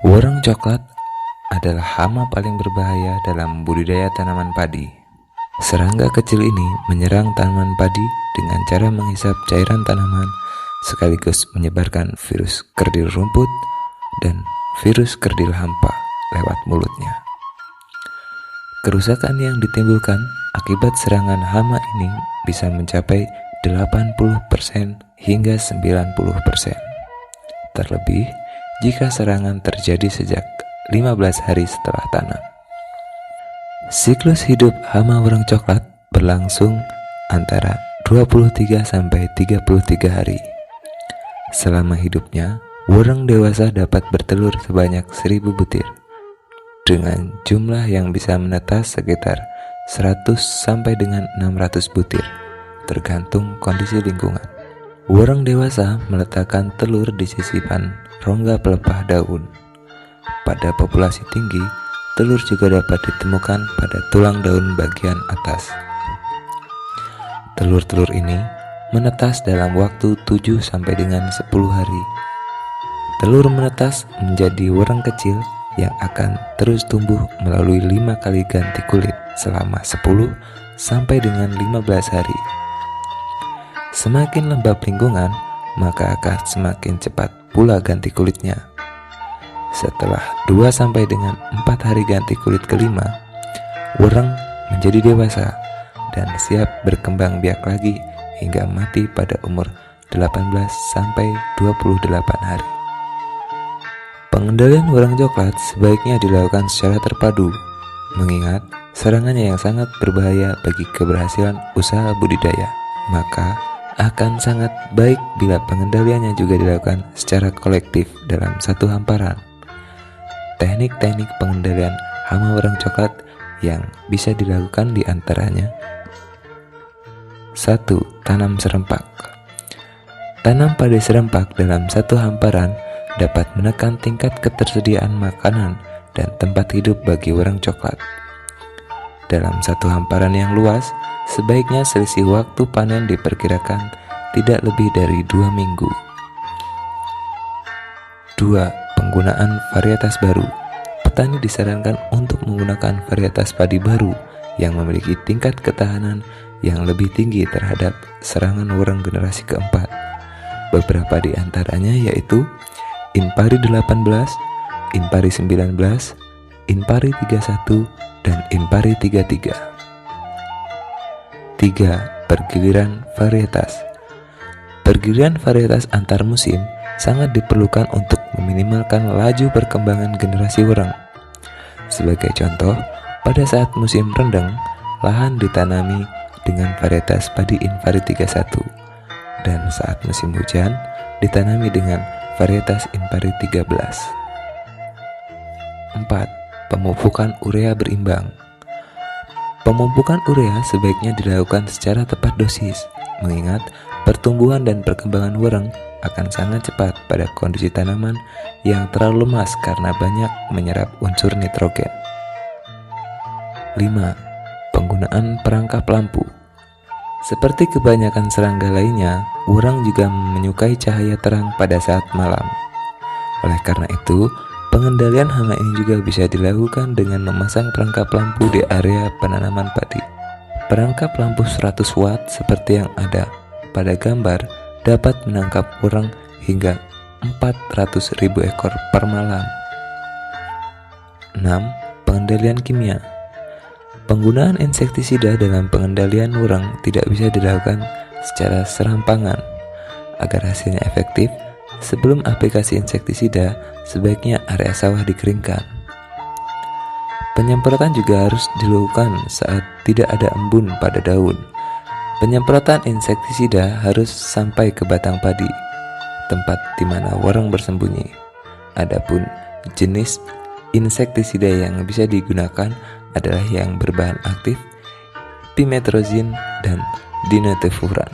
Wereng coklat adalah hama paling berbahaya dalam budidaya tanaman padi. Serangga kecil ini menyerang tanaman padi dengan cara menghisap cairan tanaman sekaligus menyebarkan virus kerdil rumput dan virus kerdil hampa lewat mulutnya. Kerusakan yang ditimbulkan akibat serangan hama ini bisa mencapai 80% hingga 90%. Terlebih jika serangan terjadi sejak 15 hari setelah tanam. Siklus hidup hama wereng coklat berlangsung antara 23 sampai 33 hari. Selama hidupnya, wereng dewasa dapat bertelur sebanyak 1000 butir dengan jumlah yang bisa menetas sekitar 100 sampai dengan 600 butir, tergantung kondisi lingkungan. Wereng dewasa meletakkan telur di sisipan rongga pelepah daun. Pada populasi tinggi, telur juga dapat ditemukan pada tulang daun bagian atas. Telur-telur ini menetas dalam waktu 7 sampai dengan 10 hari. Telur menetas menjadi wereng kecil yang akan terus tumbuh melalui 5 kali ganti kulit selama 10 sampai dengan 15 hari. Semakin lembab lingkungan, maka akan semakin cepat pula ganti kulitnya. Setelah 2 sampai dengan 4 hari ganti kulit kelima, wereng menjadi dewasa dan siap berkembang biak lagi hingga mati pada umur 18 sampai 28 hari. Pengendalian wereng coklat sebaiknya dilakukan secara terpadu, mengingat serangannya yang sangat berbahaya bagi keberhasilan usaha budidaya. Maka akan sangat baik bila pengendaliannya juga dilakukan secara kolektif dalam satu hamparan. Teknik-teknik pengendalian hama wereng coklat yang bisa dilakukan diantaranya: 1. Tanam serempak. Tanam padi serempak dalam satu hamparan dapat menekan tingkat ketersediaan makanan dan tempat hidup bagi wereng coklat. Dalam satu hamparan yang luas, sebaiknya selisih waktu panen diperkirakan tidak lebih dari 2 minggu. 2. Penggunaan varietas baru. Petani disarankan untuk menggunakan varietas padi baru yang memiliki tingkat ketahanan yang lebih tinggi terhadap serangan wereng generasi keempat. Beberapa di antaranya yaitu Inpari 18, Inpari 19, Inpari 31, dan Inpari 33. 3. Pergiliran varietas. Pergiliran varietas antar musim sangat diperlukan untuk meminimalkan laju perkembangan generasi wereng. Sebagai contoh, pada saat musim rendeng, lahan ditanami dengan varietas padi Inpari 31, dan saat musim hujan ditanami dengan varietas Inpari 13. 4. Pemupukan urea berimbang. Pemupukan urea sebaiknya dilakukan secara tepat dosis, mengingat pertumbuhan dan perkembangan wereng akan sangat cepat pada kondisi tanaman yang terlalu lemas karena banyak menyerap unsur nitrogen. 5. Penggunaan perangkap lampu. Seperti kebanyakan serangga lainnya, wereng juga menyukai cahaya terang pada saat malam. Oleh karena itu, pengendalian hama ini juga bisa dilakukan dengan memasang perangkap lampu di area penanaman padi. Perangkap lampu 100 watt seperti yang ada pada gambar dapat menangkap wereng hingga 400.000 ekor per malam. 6. Pengendalian kimia. Penggunaan insektisida dalam pengendalian wereng tidak bisa dilakukan secara serampangan. Agar hasilnya efektif, sebelum aplikasi insektisida, sebaiknya area sawah dikeringkan. Penyemprotan juga harus dilakukan saat tidak ada embun pada daun. Penyemprotan insektisida harus sampai ke batang padi, tempat di mana wereng bersembunyi. Adapun jenis insektisida yang bisa digunakan adalah yang berbahan aktif, pimetrozin, dan dinetifuran.